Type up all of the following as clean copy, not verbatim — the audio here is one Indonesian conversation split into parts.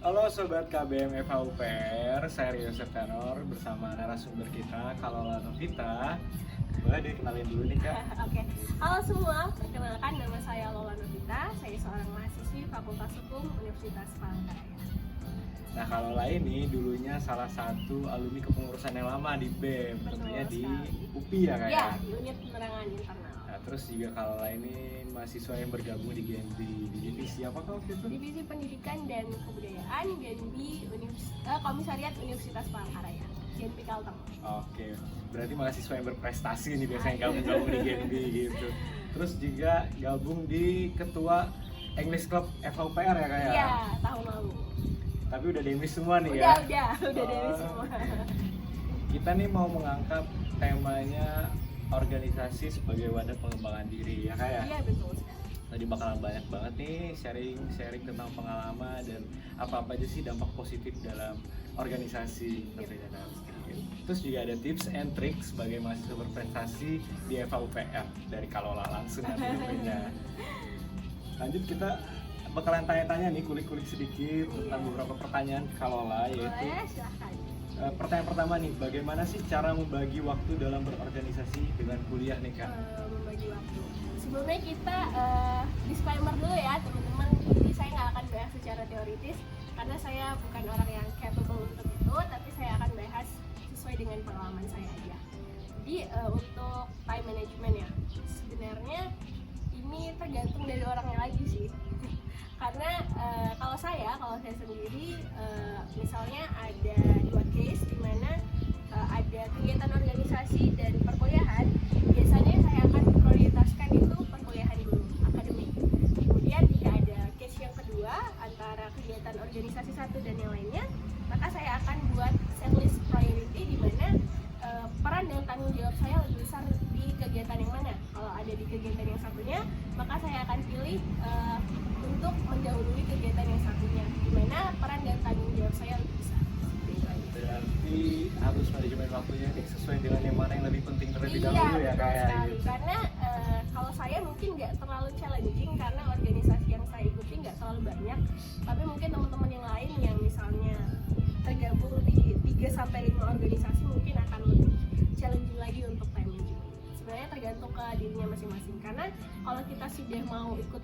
Halo Sobat KBM FHUPR, saya Rio Septenor bersama narasumber kita, Kalola Novita. Boleh dikenalin dulu nih Kak? Oke, halo semua, perkenalkan nama saya Lola Novita. Saya seorang mahasiswi Fakultas Hukum Universitas Palangkaraya. Nah Kalola ini dulunya salah satu alumni kepengurusan yang lama di BEM, tentunya di UPI ya Kak? Ya, di unit penerangan internal. Nah, terus juga Kalola ini mahasiswa yang bergabung di GNB di divisi apa Kak waktu itu? Divisi Pendidikan dan Kebudayaan GNB Komisariat Universitas Palangkaraya, GNB Kalteng. Oke, berarti mahasiswa yang berprestasi nih biasanya gabung-gabung di GNB gitu. Terus juga gabung di ketua English Club FHUPR ya Kak ya? Iya, tahun lalu. Tapi udah demis semua nih Udah ya? dari semua. Kita nih mau mengangkat temanya organisasi sebagai wadah pengembangan diri ya Kak ya? Iya, betul sekali. Tadi bakalan banyak banget nih sharing tentang pengalaman dan apa-apa aja sih dampak positif dalam organisasi tentunya dalam sedikit. Terus juga ada tips and tricks sebagai mahasiswa berprestasi di FHUPR dari Kalola langsung nanti tentunya. Lanjut kita bakalan tanya-tanya nih, kulik-kulik sedikit tentang beberapa pertanyaan ke Kalola, yaitu Boleh, silahkan. pertanyaan pertama nih, bagaimana sih cara membagi waktu dalam berorganisasi dengan kuliah nih Kak? Membagi waktu. Sebelumnya kita disclaimer dulu ya teman-teman, jadi saya nggak akan bahas secara teoritis karena saya bukan orang yang capable untuk itu, tapi saya akan bahas sesuai dengan pengalaman saya aja. Jadi untuk time management ya, sebenarnya ini tergantung dari orangnya lagi sih. Karena kalau saya sendiri misalnya ada dua case di mana ada kegiatan organisasi dan perkuliahan, biasanya saya akan prioritaskan itu perkuliahan dulu, akademik. Kemudian jika ada case yang kedua antara kegiatan organisasi satu dan yang lainnya, maka saya akan buat setlist priority di mana peran dan tanggung jawab saya lebih besar di kegiatan yang mana. Kalau ada di kegiatan yang satunya, maka saya akan pilih untuk mendahului kegiatan yang satunya, di mana peran dan tanggung jawab saya lebih besar. Berarti harus manajemen waktunya nih sesuai dengan yang mana yang lebih penting terlebih dahulu ya betul kayak sekali. gitu. Karena kalau saya mungkin nggak terlalu challenging karena organisasi yang saya ikuti nggak terlalu banyak, tapi mungkin teman-teman yang lain yang misalnya tergabung di 3-5 organisasi mungkin akan lebih challenging lagi untuk time management. Sebenarnya tergantung ke dirinya masing-masing, karena kalau kita sudah mau ikut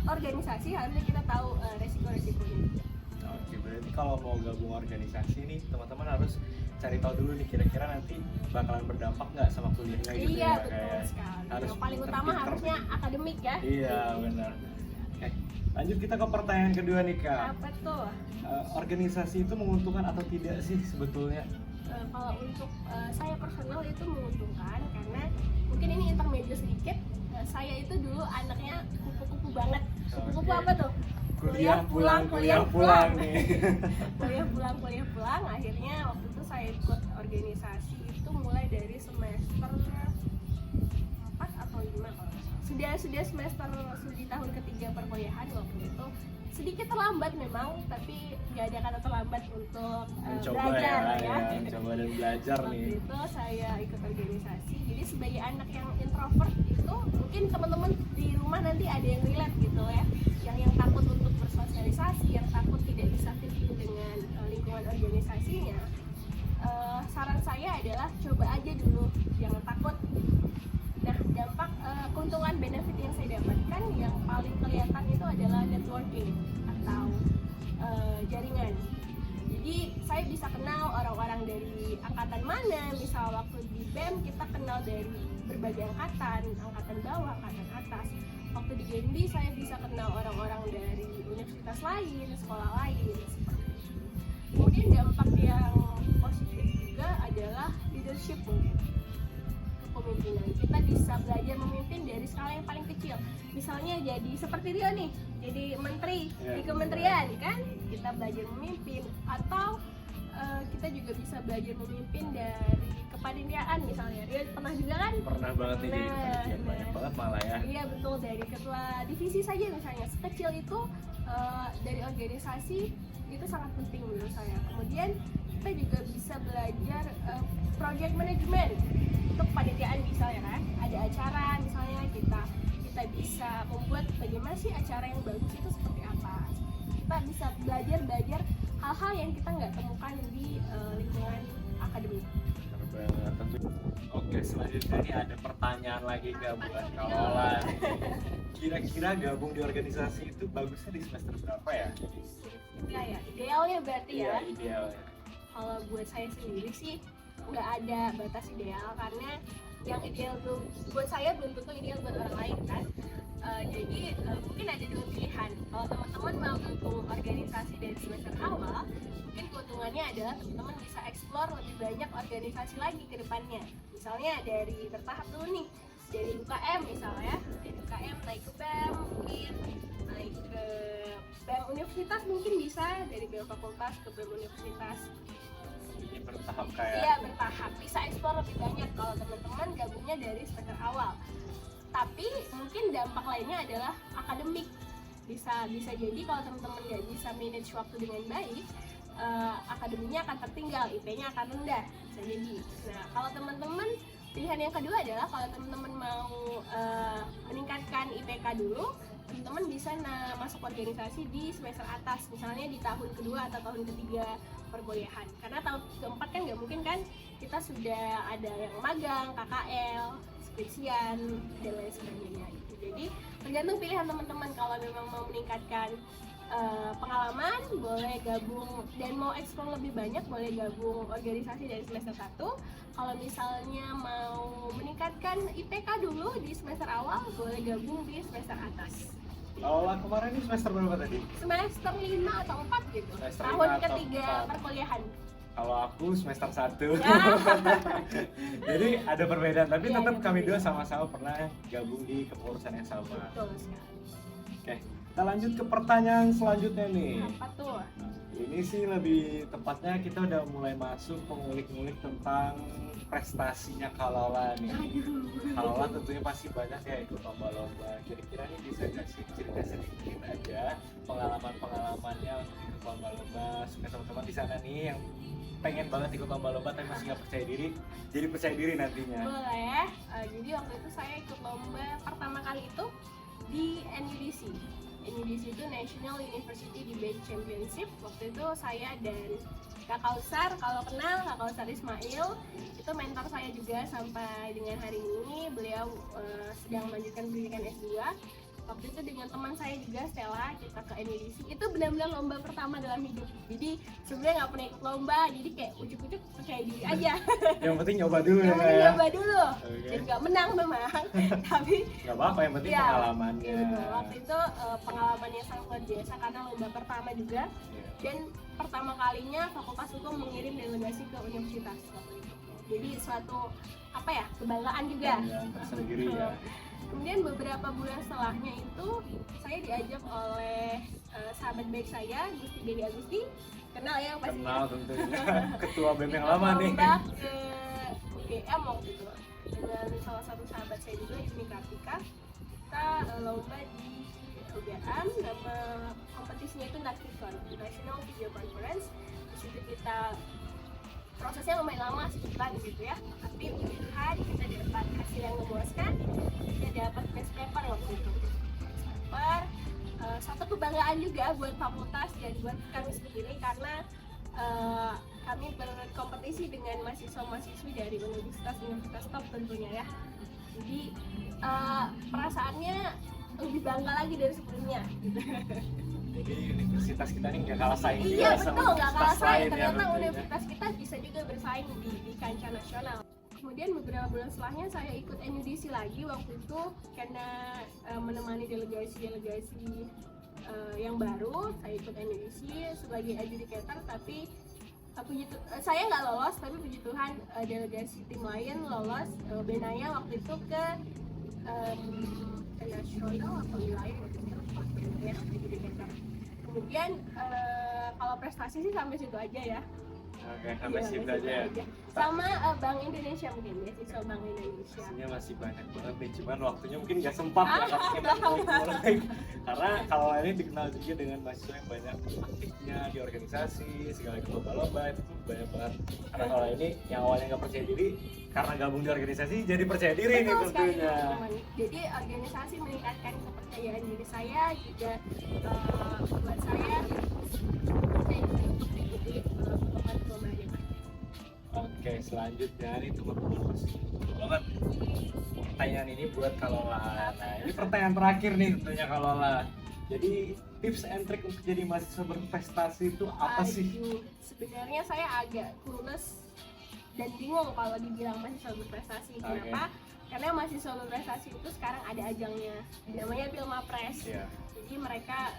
organisasi harusnya kita tahu resiko-resikonya. Oke, berarti kalau mau gabung organisasi nih teman-teman harus cari tahu dulu nih kira-kira nanti bakalan berdampak nggak sama kuliahnya gitu Iya, ya betul kayak sekali. harus Yang paling utama pinter-pinter. harusnya akademik ya. Iya benar. Oke, lanjut kita ke pertanyaan kedua nih Kak. Apa tuh? Organisasi itu menguntungkan atau tidak sih sebetulnya? Kalau untuk saya personal itu menguntungkan karena mungkin ini intermezzo sedikit. Saya itu dulu anaknya kupu-kupu banget. Kupu-kupu Oke. apa tuh? Kuliah pulang nih. Kuliah pulang. Akhirnya waktu itu saya ikut organisasi itu mulai dari semester 4 atau 5 kalau nggak salah. Sudah semester di tahun ketiga perkuliahan waktu itu. Sedikit terlambat memang, tapi nggak ada kata terlambat untuk Mencoba belajar ya, mencoba dan belajar waktu nih. itu saya ikut organisasi. Jadi sebagai anak yang introvert itu mungkin teman-teman di rumah nanti ada yang relate gitu ya, yang takut untuk bersosialisasi, yang takut tidak bisa fit dengan lingkungan organisasinya. Saran saya adalah coba aja dulu, jangan takut. Nah, dampak keuntungan benefit yang saya dapatkan yang paling kelihatan itu adalah networking atau jaringan. Jadi saya bisa kenal orang-orang dari angkatan mana. Misal waktu di BEM kita kenal dari berbagai angkatan bawah, angkatan atas. Waktu di GNB saya bisa kenal orang-orang dari universitas lain, sekolah lain seperti itu. Kemudian dampak yang positif juga adalah leadership mungkin. Kepemimpinan. Kita bisa belajar memimpin dari skala yang paling kecil. Misalnya jadi seperti Rio nih, jadi menteri di kementerian kan, kita belajar memimpin. Atau kita juga bisa belajar memimpin dari kepanitiaan misalnya. Rio pernah juga kan? Pernah banget nih, banyak banget malah ya. Iya betul, dari ketua divisi saja misalnya. Sekecil itu dari organisasi itu sangat penting menurut saya. Kemudian kita juga bisa belajar project management untuk kepanitiaan misalnya kan, ada acara misalnya kita bisa membuat bagaimana sih acara yang bagus itu seperti apa. Kita kita bisa belajar hal-hal yang kita nggak temukan di lingkungan akademik. Tentu. Oke, selanjutnya nih ada pertanyaan lagi Kak buat Kak Lola. Kira-kira gabung di organisasi itu bagusnya di semester berapa ya? Ya, idealnya berarti ya. Iya, ideal ya. Kalau buat saya sendiri sih nggak ada batas ideal, karena yang ideal buat saya belum tentu ideal buat orang lain kan. Jadi mungkin ada dua pilihan. Kalau teman-teman mau gabung organisasi dari semester awal, mungkin keuntungannya adalah teman-teman bisa explore lebih banyak organisasi lagi ke depannya. Misalnya dari bertahap dulu nih, dari UKM misalnya, dari UKM naik ke BEM, mungkin naik ke BEM universitas, mungkin bisa dari BEM fakultas ke BEM universitas. Jadi bertahap kayak. Iya, bertahap, bisa explore lebih banyak kalau teman-teman gabungnya dari semester awal. Tapi mungkin dampak lainnya adalah akademik. Bisa jadi kalau teman-teman nggak bisa manage waktu dengan baik, akademinya akan tertinggal, IP-nya akan rendah, bisa jadi. Nah, kalau teman-teman, pilihan yang kedua adalah kalau teman-teman mau meningkatkan IPK dulu, teman-teman bisa masuk organisasi di semester atas, misalnya di tahun kedua atau tahun ketiga perkuliahan. Karena tahun keempat kan nggak mungkin kan, kita sudah ada yang magang, KKL, skripsian, dan lain sebagainya. Jadi tergantung pilihan teman-teman. Kalau memang mau meningkatkan pengalaman, boleh gabung, dan mau eksplor lebih banyak, boleh gabung organisasi dari semester 1. Kalau misalnya mau meningkatkan IPK dulu di semester awal, boleh gabung di semester atas. Lola kemarin ini semester berapa tadi? Semester 5 atau 4 gitu, Semester tahun 5 atau ketiga 4. perkuliahan. Kalau aku semester 1. Ya. Jadi ada perbedaan, tapi Iya, tetap ada kami dua perbedaan. sama-sama pernah gabung di kepengurusan yang sama. Betul sekali. Oke, kita lanjut ke pertanyaan selanjutnya nih. Apa tuh? Ini sih lebih tepatnya kita udah mulai masuk mengulik-ngulik tentang prestasinya Kak Lola nih. Kak Lola tentunya pasti banyak ya ikut lomba-lomba. Kira-kira nih bisa kasih cerita sedikit aja pengalaman-pengalamannya untuk ikut lomba-lomba. Supaya teman-teman di sana nih yang pengen banget ikut lomba-lomba tapi masih nggak percaya diri, jadi percaya diri nantinya. Boleh. Jadi waktu itu saya ikut lomba pertama kali itu di NUDC. NUDC itu National University Debate Championship. Waktu itu saya dan Kak Kausar, kalau kenal Kak Kausar Ismail, itu mentor saya juga sampai dengan hari ini. Beliau sedang melanjutkan pendidikan S2. Waktu itu dengan teman saya juga, Stella, kita ke NUDC. Itu benar-benar lomba pertama dalam hidup. Jadi sebenarnya nggak pernah ikut lomba, jadi kayak ujuk-ujuk percaya diri aja. Yang penting nyoba dulu Yang ya penting Kak ya. nyoba dulu. Oke. Dan nggak menang memang, tapi Nggak apa-apa, yang penting ya, pengalamannya. iya betul. Waktu itu pengalamannya sangat luar biasa karena lomba pertama juga, Iya. dan pertama kalinya Fakultas Hukum mengirim delegasi ke universitas waktu itu. Jadi suatu kebanggaan juga. Yang tersendiri ya. Kemudian beberapa bulan setelahnya itu saya diajak oleh sahabat baik saya, Gusti Dedi Agusti, kenal ya pastinya. Kenal tentunya. Ketua BEM yang lama nih. Lomba ke UGM waktu itu dengan salah satu sahabat saya juga, Yuni Kartika. Kita lomba di UGM, nama kompetisinya itu NATVCON, National Video Conference. Di situ kita prosesnya lumayan lama sebulan gitu ya, tapi puji Tuhan kita dapat hasil yang memuaskan. Kita dapat best paper waktu itu. Best paper, satu kebanggaan juga buat fakultas dan buat kami sendiri karena kami berkompetisi dengan mahasiswa-mahasiswi dari universitas top tentunya ya. Jadi perasaannya lebih bangga lagi dari sebelumnya gitu. Jadi universitas kita ini nggak kalah saing juga Iya sama betul, nggak kalah universitas saing. lain ya Ternyata tentunya. universitas kita bisa juga bersaing di kancah nasional. Kemudian beberapa bulan setelahnya saya ikut NUDC lagi waktu itu karena menemani delegasi yang baru. Saya ikut NUDC sebagai adjudicator, tapi saya nggak lolos, tapi puji Tuhan delegasi tim lain lolos. Benaya waktu itu ke nasional atau wilayah waktu itu ya, adjudicator. Kemudian kalau prestasi sih sampai situ aja ya. Oke, sampai Iya, situ sampai aja situ ya. Sama Bank Indonesia mungkin, beasiswa Bank Indonesia. Pastinya masih banyak banget nih, cuman waktunya mungkin nggak sempat ya karena kita tahu. ngulik-ngulik. Karena kalau ini dikenal juga dengan mahasiswa yang banyak aktifnya di organisasi, segala ikut lomba-lomba, itu tuh banyak banget. Karena kalau ini yang awalnya nggak percaya diri, karena gabung di organisasi jadi percaya diri nih Betul sekali tentunya. teman-teman. Jadi organisasi meningkatkan kepercayaan diri saya juga, buat saya selanjutnya nih teman-teman pasti betul banget pertanyaan ini buat Kalola. Nah ini pertanyaan terakhir nih tentunya Kalola. Jadi tips and trick untuk jadi mahasiswa berprestasi itu apa sih? Sebenarnya saya agak clueless dan bingung kalau dibilang mahasiswa berprestasi. Kenapa? Karena mahasiswa berprestasi itu sekarang ada ajangnya, namanya Pilmapres. Jadi mereka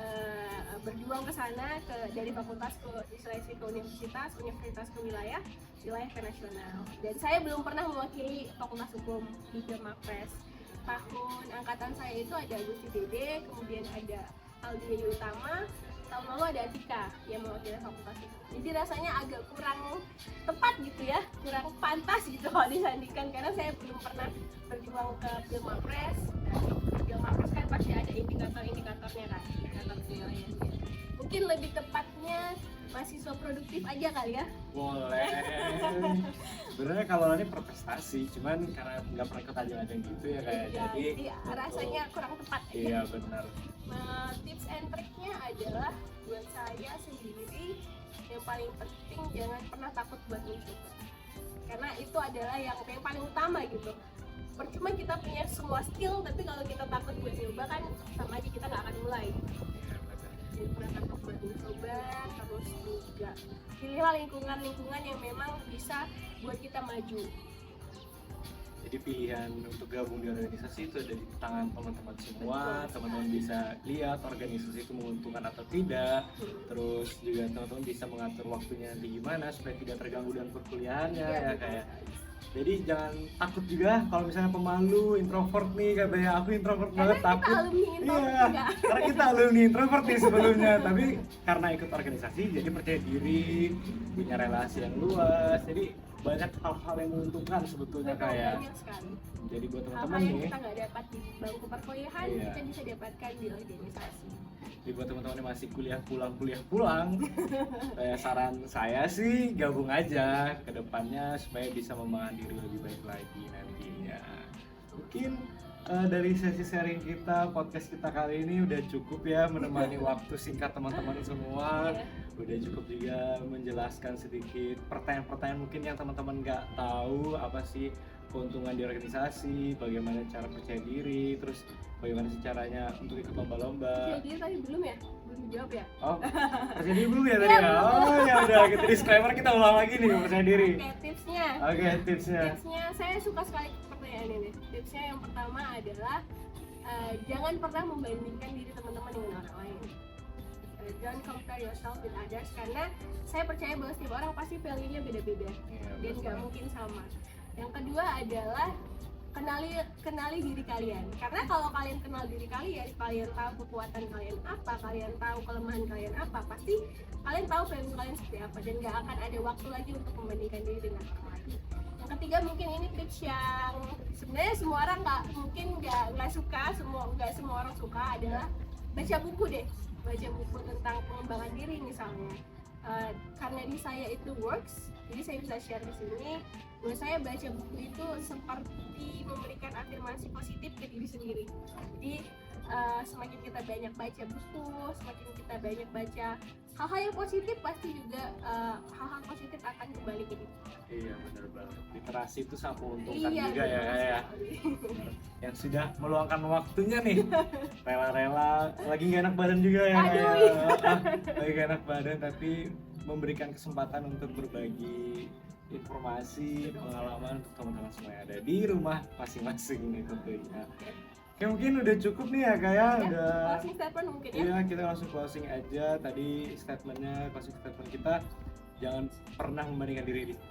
berjuang ke sana dari fakultas ke diseleksi ke universitas ke wilayah ke nasional. Dan saya belum pernah mewakili fakultas hukum di Pilmapres. Tahun angkatan saya itu ada Gusti Dede, kemudian ada Aldi Utama, tahun lalu ada Atika yang mewakili fakultas itu. Jadi rasanya agak kurang tepat gitu ya, kurang pantas gitu kalau disandingkan karena saya belum pernah berjuang ke Pilmapres. Pilmapres kan pasti ada indikator-indikatornya kan, indikator penilaian. Mungkin lebih tepatnya mahasiswa produktif aja kali ya. Boleh. Sebenarnya kalau ini berprestasi, cuman karena nggak pernah ikut ajang-ajang gitu ya kayak jadi rasanya kurang tepat aja. Iya benar. Tips and triknya adalah buat saya sendiri yang paling penting jangan pernah takut buat mencoba, karena itu adalah yang paling utama gitu. Percuma kita punya semua skill tapi kalau kita takut buat nyoba kan sama aja kita nggak akan mulai. Jadi pernah takut buat mencoba, terus juga pilihlah lingkungan yang memang bisa buat kita maju. Jadi pilihan untuk gabung di organisasi itu ada di tangan teman-teman semua. Teman-teman bisa lihat organisasi itu menguntungkan atau tidak. Terus juga teman-teman bisa mengatur waktunya nanti gimana supaya tidak terganggu dengan perkuliahannya ya kayak. Jadi jangan takut juga kalau misalnya pemalu, introvert nih katanya aku introvert banget takut. Karena kita alumni introvert nih sebelumnya, tapi karena ikut organisasi jadi percaya diri, punya relasi yang luas. Jadi banyak hal-hal yang menguntungkan sebetulnya kayak. Jadi buat teman-teman nih, kita nggak dapat di bangku perkuliahan, kita bisa dapatkan di organisasi. Jadi buat teman-teman yang masih kuliah pulang, kayak saran saya sih gabung aja ke depannya supaya bisa membangun diri lebih baik lagi nantinya. Mungkin dari sesi sharing kita, podcast kita kali ini udah cukup ya menemani waktu singkat teman-teman semua. Udah cukup juga menjelaskan sedikit pertanyaan-pertanyaan mungkin yang teman-teman nggak tahu apa sih keuntungan di organisasi, bagaimana cara percaya diri, terus bagaimana sih caranya untuk ikut lomba-lomba. Percaya diri tadi belum ya? Belum dijawab ya? Oh, percaya diri belum ya tadi ya? Oh ya udah, kita disclaimer kita ulang lagi nih percaya diri. Oke, tipsnya. Tipsnya saya suka sekali pertanyaan ini. Tipsnya yang pertama adalah jangan pernah membandingkan diri teman-teman dengan orang lain. Don't compare yourself with others karena saya percaya bahwa setiap orang pasti value-nya beda-beda dan nggak mungkin sama. Yang kedua adalah kenali diri kalian, karena kalau kalian kenal diri kalian tahu kekuatan kalian apa, kalian tahu kelemahan kalian apa, pasti kalian tahu value kalian seperti apa dan nggak akan ada waktu lagi untuk membandingkan diri dengan orang lain. Yang ketiga mungkin ini tips yang sebenarnya semua orang nggak suka, nggak semua orang suka adalah baca buku deh, baca buku tentang pengembangan diri misalnya. Karena di saya itu works, jadi saya bisa share di sini. Menurut saya baca buku itu seperti memberikan afirmasi positif ke diri sendiri. Jadi semakin kita banyak baca buku, semakin kita banyak baca hal-hal yang positif, pasti juga hal-hal positif akan kembali ke kita. Iya benar banget. Literasi itu sangat menguntungkan juga ya. Yang sudah meluangkan waktunya nih, rela-rela, lagi gak enak badan juga ya. Lagi gak enak badan tapi memberikan kesempatan untuk berbagi informasi, pengalaman untuk teman-teman semua yang ada di rumah masing-masing nih tentunya. Oke, mungkin udah cukup nih ya kayak udah closing statement mungkin ya. Iya, kita langsung closing aja. Tadi closing statement kita jangan pernah membandingkan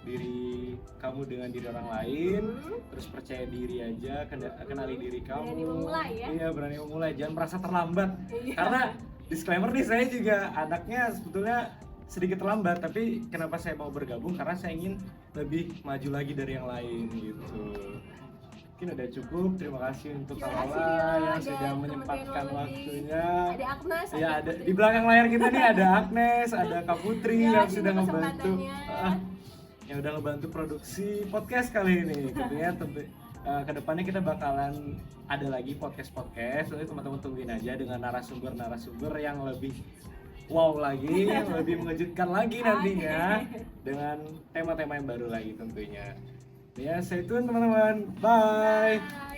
diri kamu dengan diri orang lain. Terus percaya diri aja, kenali diri kamu. Berani memulai ya. Iya, berani memulai, jangan merasa terlambat. Karena disclaimer nih, saya juga anaknya sebetulnya sedikit terlambat, tapi kenapa saya mau bergabung karena saya ingin lebih maju lagi dari yang lain gitu. Mungkin udah cukup. Terima kasih untuk Kalola yang sudah menyempatkan waktunya. Ada Agnes, ya ada di belakang layar kita nih, ada Agnes, ada Kak Putri yang sudah ngebantu yang udah ngebantu produksi podcast kali ini. Tentunya kedepannya kita bakalan ada lagi podcast, jadi teman-teman tungguin aja dengan narasumber yang lebih wow lagi, lebih mengejutkan lagi nantinya Oke. dengan tema-tema yang baru lagi tentunya. Ya, stay tune teman-teman. Bye. Bye.